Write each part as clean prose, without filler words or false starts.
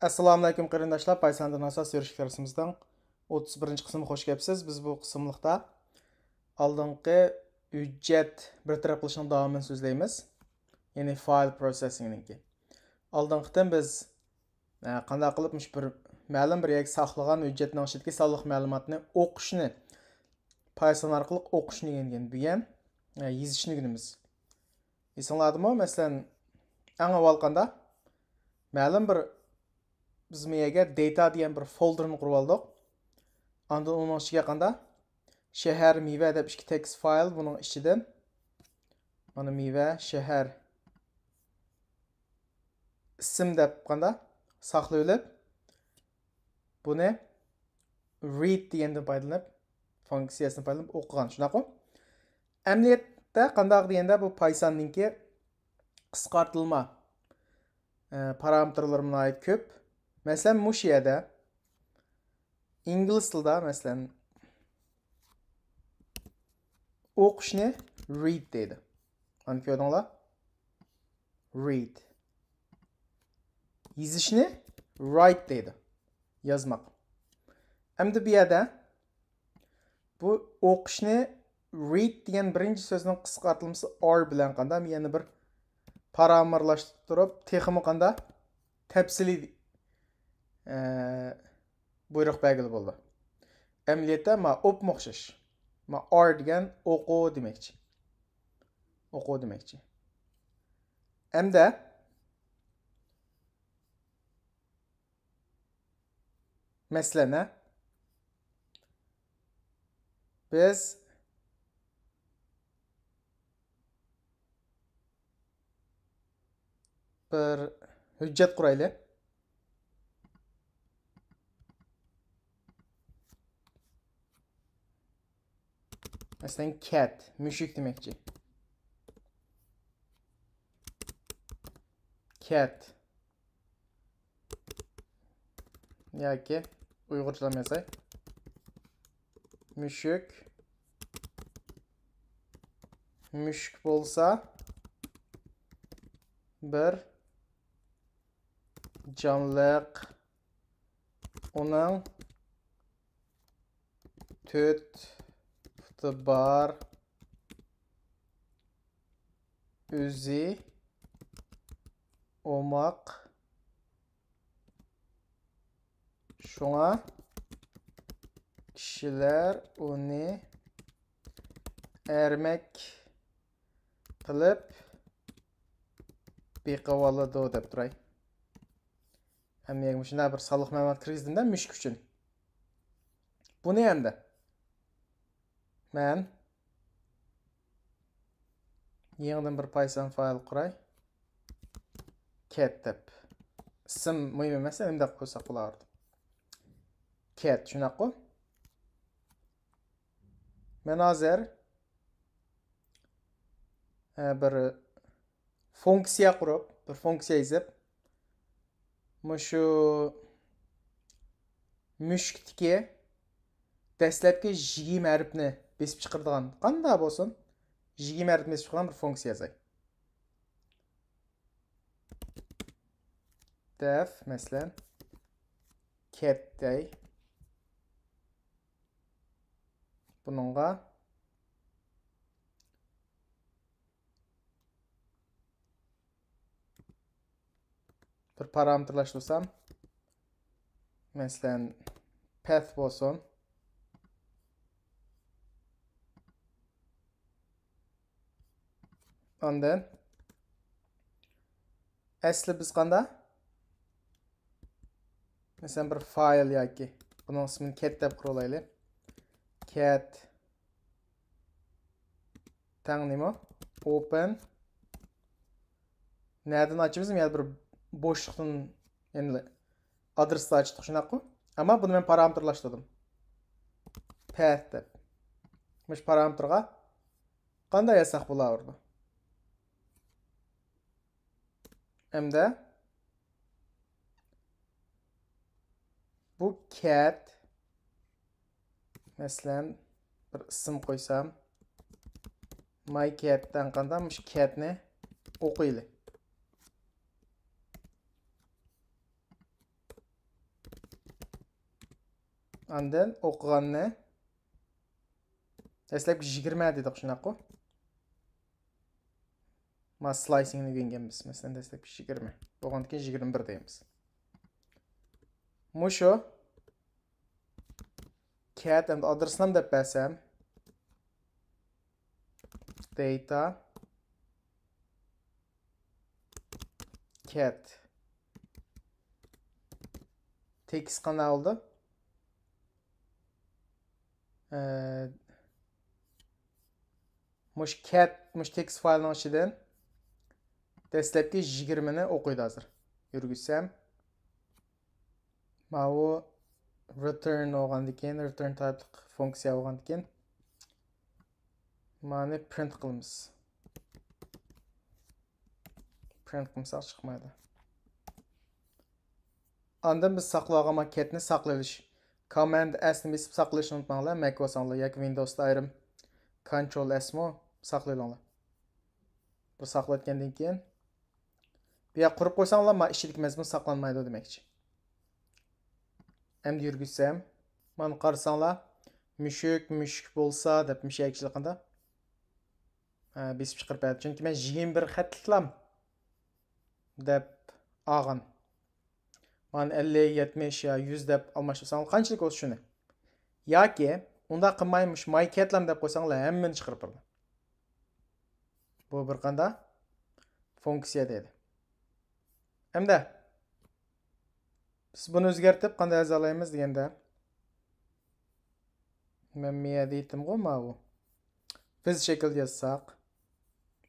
Assalomu alaykum qarindoshlar. Pythondan asos yurish darsimizdan 31 qismga xush kelibsiz. Biz bu qismliqda oldingi hujjat bir taraf qilishning davomini so'zlaymiz. Ya'ni file processing'niki. Oldingidan biz qanday qilib bir ma'lum bir yoki saqlagan hujjatning ichidagi sonliq ma'lumotni o'qishni Python orqali o'qishni o'rgangan degan yozishni o'rganamiz. Esinglardimi? Masalan, eng avval qanda ma'lum bir biz meyega data degan bir folderni qurib oldik. Ondan onun ichiga qanda shahar meva deb ikki text file buning ichidan mana meva shahar ism deb qanda saqlab olib buni read degandan foydalanib funksiyasini foydalanib o'qigan. Shunaqmi? Amaliyotda qandaq deganda bu Python'ninki qisqartılma parametrlarına ait ko'p. Mesela mush yerda ingliz tilida masalan o'qishni read deydi. Ani ko'rdinglar? Read. Yozishni write deydi. Yozmoq. Endi bu yerda bu o'qishni read degan birinchi so'zning qisqartılması r bilan qanda yana bir parametrlashtirib texmi qanda tafsili buyruq belgili bo'ldi. Amaliyotda ma o'qmoq o'xshash. Ma r degan o'qu demakchi. O'qu demakchi. Hamda masalan biz bir hujjat quraylik. Masalan cat, mushuk demakchi. Cat. Yoki uyg'urchalamaysak. Mushuk. Mushuk bo'lsa bir jonliq uning to'rt puti bor o'zi omoq shunga kishilar uni ermak qilib beqavoladi deb turay. Hem yani shunday bir sonliq ma'lumot kirgizdimda mushuk uchun. Buni endi men yangidan bir Python file quray. Cat deb. Ism muhim emas, endi qo'ysak bo'lardi. Cat shunaqa. Men hozir bir funksiya qurib, bir funksiya yozib shu mushukdagi dastlabki 20 harfni besib chiqaradigan qanday bo'lsin 20 harfni besib chiqargan bir funksiya yozay. Def masalan cat day bununla bir parametrlashtirsam masalan path bo'lsin. Ondan asli biz qanda masalan bir file yoki buning ismini cat deb quraylik. Cat tang nima open nereden açımız ya bir boşluktan yani adresle açtık şunaqı. Ama bunu ben parametrlaştırdım. Path deb. Mush parametrga qanday yazsak bo'lardi? Hamda bu cat masalan bir ism qo'ysam my catdan qanday mush catni o'qiylik. Andan o'qiganni dastlabki 20 dedik shunaqo. Ma slicingni o'rganganmiz. Masalan, dastlabki 20. Bo'lgandan keyin 21 deymiz. Mushu cat and adresini deb bersam data cat text qanday oldu? Mush cat mush text faylning ichidan dastlabki 20 ni o'qiydi hozir. Yurgizsam mana bu return olgandan keyin return type funksiya olgandan keyin mana print qilamiz. Print qilsak chiqmaydi. Andan biz saqlagan maketni saqlayış. Command S'ni besib saqlashni unutmanglar. Mac bosanglar yoki Windowsda ayrim Control S mo saqlayinglar. Bu saqlatgandan keyin bu yoqqa qurib qo'ysanglar, mana ichidagi mazmun saqlanmaydi demakchi. Endi yurgizsam, mana qarasanglar, mushuk bo'lsa deb mushakchilik qanda besib chiqarib beradi. Chunki men 21 xatliklam deb olgan. Man 50, 70 ya 100 deb almashsang qanchalik bo'lsa shuni. Yoki unda qilmaymish mycatlam deb qo'ysanglar hammani chiqarib beradi. Bu bir qanday funksiya deydi. Hamda biz buni o'zgartirib qanday yoza olamiz deganda men miya deydim-ku mana bu. Biz shaklda yozsak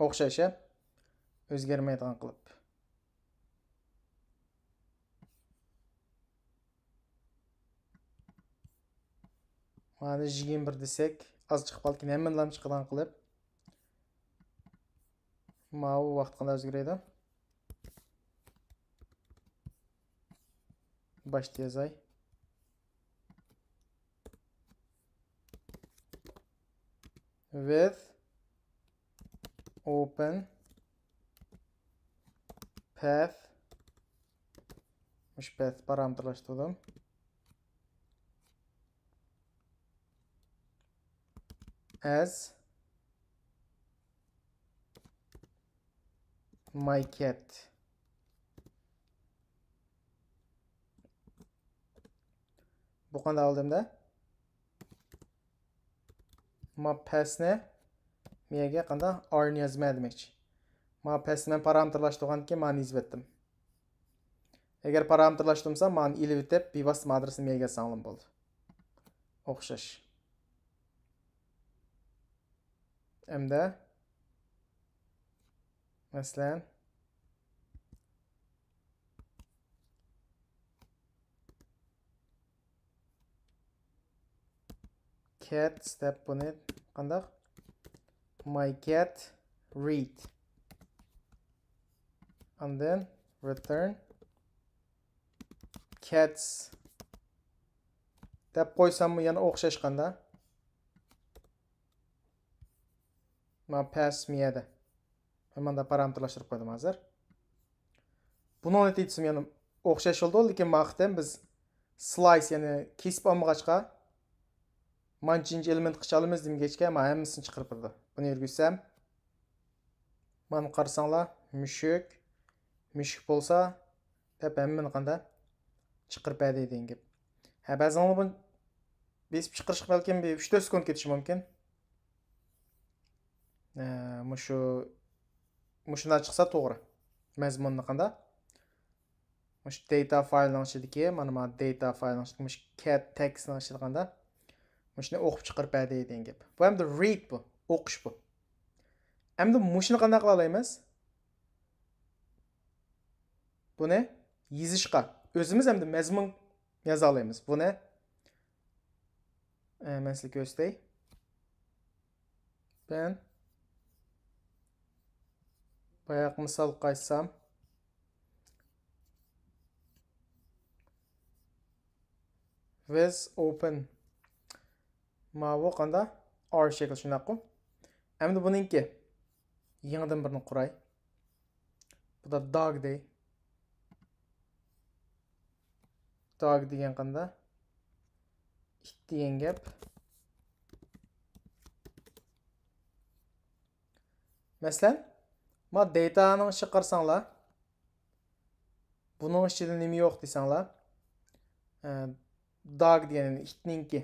o'xshashi o'zgarmaydigan qilib. Mana 21 desek, az chiqib qolgan hammalarni chiqadigan qilib. Mana bu vaqt qanday o'zgaradi? Başta yazay. With open path mush path parametrlashtirdim. As mycat bu qanday oldimda ma passni miyaga qanday arni yozma demakchi. Ma passni parametrlashtirgandan keyin mani yozib agar parametrlashtirmasa mani ilib etib bevosita adresini miyaga sanglim bo'ldi. O'xshash. Hamda masalan cat step buni qanday my cat read and then return cats deb qo'ysammi yana o'xshash qanday ma pass miyada hamanda parametrlashtirib qo'ydim hozir. Buni natijasi yana o'xshash oldu, lekin vaqtdan biz slice yani kesib olmag'achqa manchinchi element qilamiz demagachga men hammasini chiqarib berdi. Buni yurgizsam mana qarasanglar mushuk bo'lsa deb hammani qanday chiqarib berdi degan gap. Ha ba'zan buni besib chiqarish balkim 3-4 sekund ketishi mumkin. Mushundan chiqsa to'g'ri. Mazmunni qanday? Mush data faylning ichidagi mana data faylning ichidagi mush cat textning ichida qanday? Mushni o'qib chiqarib berdi degan gap. Bu hamda read bu, o'qish bu. Hamda mushni qanday qila olamiz? Buni yozishga o'zimiz hamda mazmun yoza olamiz. Buni men sizga ko'rsatay. Ben bayaq misol qaysam with open ma bu qanday r shakli shunaqo. Endi buningki yangidan birini quray. Bu da dog dey. Dog degan qanday it degan gap. Masalan, ma dataning ichiga qarasanglar, buning ichida nima yo'q desanglar, dog degani itninki.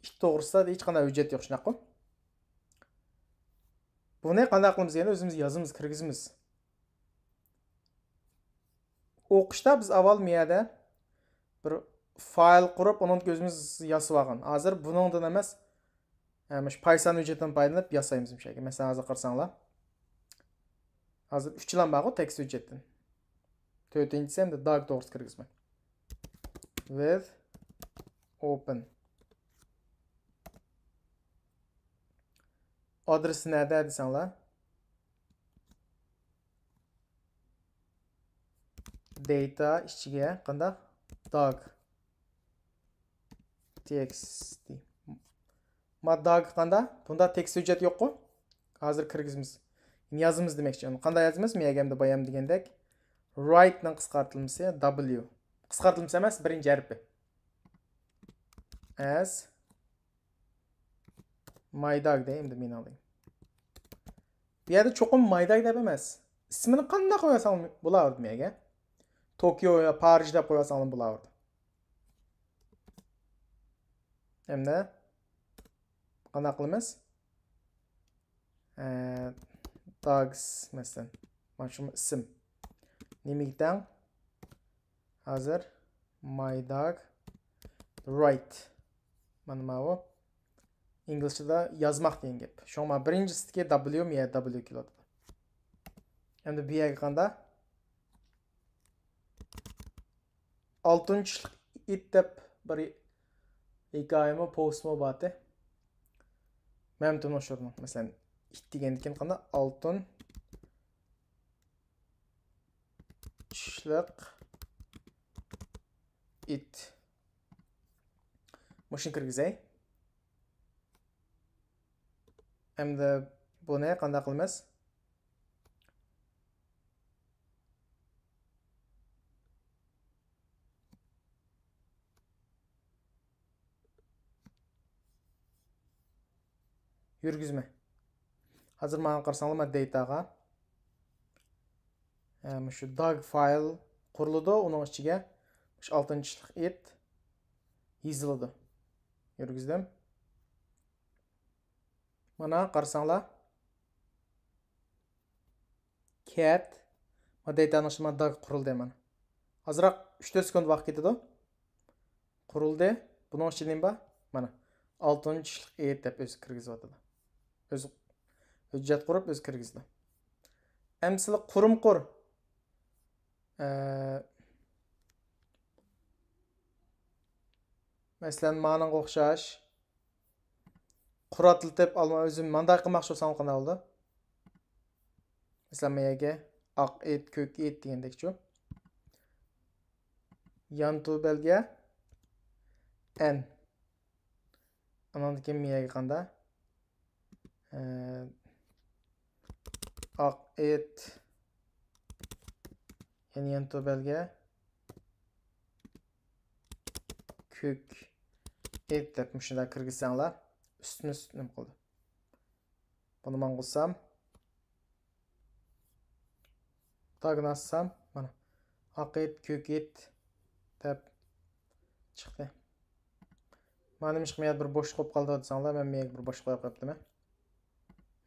It to'g'risida hech qanday hujjat yo'q, shunaqa. Buni qanday qilamiz deganda o'zimiz yozimiz, kirgizamiz. O'qishda biz avval miyada bir fayl qurib, uni o'zimiz yozib olgan. Hozir buningdan emas, shu Python hujjatdan foydalanib yasaymiz bu shaklda. Masalan, hozir qarasanglar. Hozir 3 lan bor text hujjatdan. 4-inchisi ham dog to'g'risida kirgizman. With open. Adresi nerede desanglar? Data ichiga qanday? Dog. Text. Ma dog qanday? Bunda text hujjat yo'q-ku. Hozir kirgizamiz. Yozimiz demakchi. Qanday yozamiz? Megamda bayam degandek. Write ning qisqartirilmasi W. Qisqartirilmasi emas, birinchi harfi. As my dog deyim men alayım. Bu yerda cho'qim my dog deb emas. İsmini qanday qo'yasam bo'lardi menga? Tokyo yo Parij deb qo'yasam bo'lardi. Endi qanday qilamiz? Dogs masalan. Mana shu ism. Nimadan? Hozir my dog write. Mana bu İngilizce'de yazmak degan gap. Şoma birinchisiga W miya W keladi. Endi bu yerga qanda 6-chi it deb bir hikoyami postmi bor. Men buni sho'rman. Masalan, it degandan qanda 6 ishliq it. Mashina kirgizay. Endi buni qanday qilamiz? Yurgizma. Hozir men qarasanglar dataga shu dog file qurildi, uning ichiga 6-chi it yozildi. Yurgizdim. Mana qarasanglar cat va dataning ichiga dog qurildi mana. Hozirroq 3-4 sekund vaqt ketadi. Qurildi. Buning ichida nima bor? Mana 6-chi it deb o'zi kirgizyapti. O'zi hujjat qurib o'zi kirgizdi. Amsili qurum qur. Masalan, ma'noga o'xshash quratıltib alma o'zim manday qilmoqchi bo'lsam qanday bo'ldi? Masalan, menga oq et, ko'k et degandekchi. Yan tubelga n. Undan keyin menga qanday? Oq et yan tubelga ko'k et deb shunday kirgizsanglar, üstüne nima qildi. Buni men qilsam, tagini assam, mana oq et, ko'k et deb chiqdi. Mana nima chiqmayapti, bir bo'shliq qolib qoldi desanglar, men menga bir bo'shliq qo'yib qo'yibdim.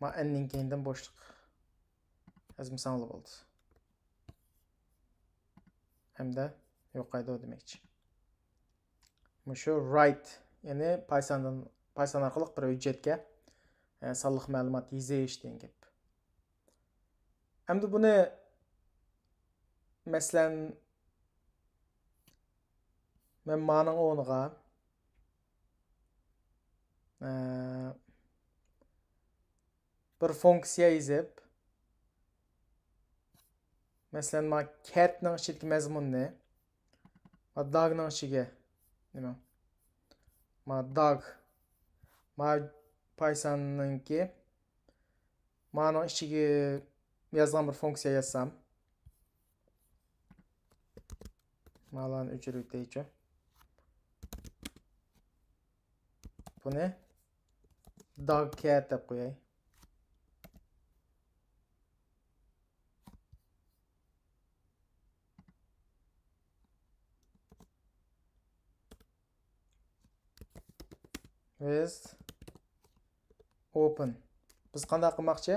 Mana n-ning keyindan bo'shliq yozmasanglar bo'ldi. Hamda yo'qaydi demakchi. Shu write, ya'ni Python orqali bir hujjatga sonliq ma'lumot yozish degan gap. Endi buni masalan men ma'ning o'rniga bir funksiya yozib, masalan men catning ichidagi mazmunni va dogning ichiga nima? Ma dog ma Python'ninki ma'no ichiga yozgan bir funksiya yazsam, Malan öchürük deyçi. Bu ne? Dog cat deb qo'yay. With open. Biz qanday qilmoqchi?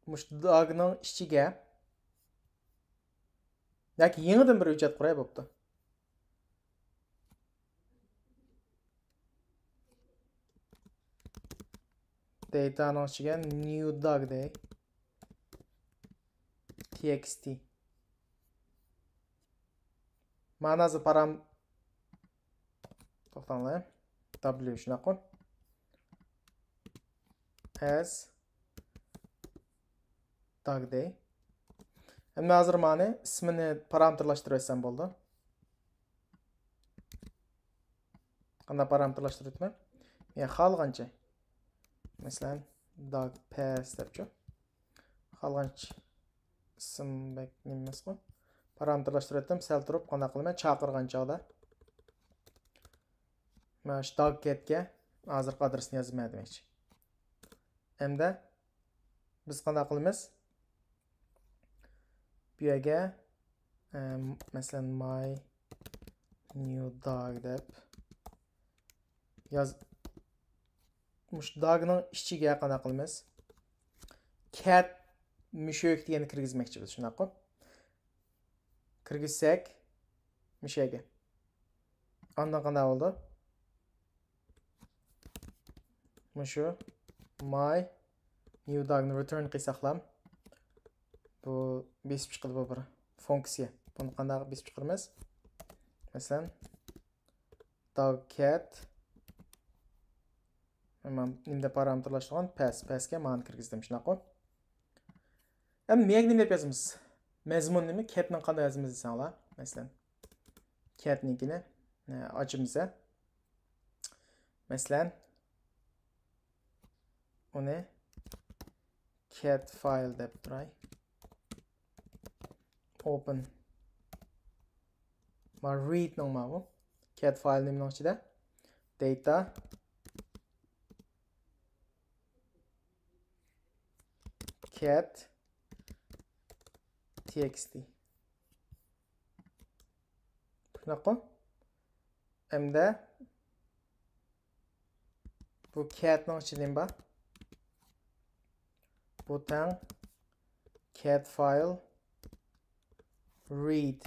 Mush dogning ichiga yoki yangidan bir hujjat quray bo'pti. Dataning ichiga new dog dey. txt. Ma'nosi param to'xtanglar. W shunaqa. As dog day. Endi hozir mani ismini parametrlashtirib etsam bo'ldi. Qanday parametrlashtiryapman? Men xohlagancha. Masalan, dog pass debchi. Xohlagancha ism bek nimasmi? Parametrlashtiryaptim. Sal turib qanday qilaman? Chaqirgan chog'da. Mana shu dog catga hozirgi adresini yozmayman demoqchi. Endi biz qanday qilamiz? Bu yerga masalan my new dog deb yoz. Mush dogning ichiga qanday qilamiz? Cat mushuk degani kirgizmoqchi biz shunaqa. Kirgizsak mushaga. Ondan qanday bo'ldi? Mushu my new dogni return qilsaqlam. Bu besib chiqadi bu bir funksiya. Buni qanday besib chiqaramiz? Masalan, dog cat men nimda parametrlashtirgan passga ma'ni kirgizdim shunaqa. Endi nega nima deb yozamiz? Mazmun nima? Catning qanday yozamiz desanglar. Masalan, catnikini ochimiz. Masalan, uni cat file deb turay. Open. Ma read nima bu? Cat file nimning ichida data cat txt. Shunaqa. Endi bu catning ichida nima bor? Bu tang cat file read.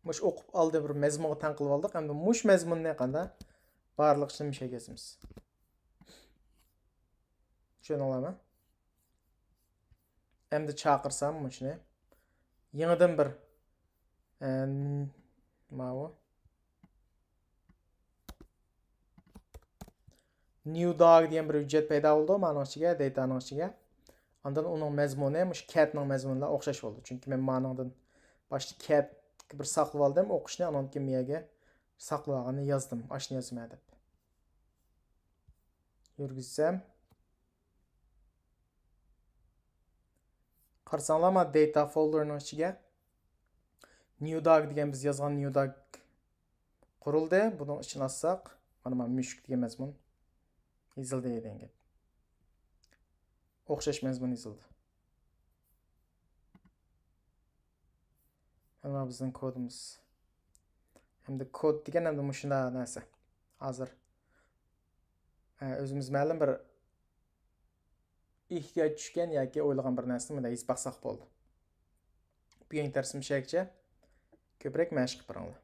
Mush o'qib oldi bir mazmunga tan qilib oldik. Endi mush mazmunni qanday barliq ishni misha yozamiz. Tushuninglarmi? Endi chaqirsam mushni yangidan bir nima bu? New dog degan bir hujjat paydo bo'ldi mana ichiga, dataning ichiga. Ondan uning mazmuni mush catning mazmuniga o'xshash bo'ldi. Chunki men ma'nodan boshqa cat bir saqlab oldim, o'qishni anon kimiyaga saqlaganini yozdim, ashni yozma deb. Yurgizsam qarsanglar ma data folderning ichiga new dog degan biz yozgan new dog qurildi. Buning ichini olsak, mana mushuk degan mazmun yozildi degan gap. O'xshash mazmun yozildi. Mana bizning kodimiz. Endi kod degan endi mushunda narsa. Hozir o'zimiz ma'lum bir ehtiyoj tushgan yoki o'ylagan bir narsani bunday yozib baqsaq bo'ldi. Bu eng tarsim shakcha ko'proq mashq qilib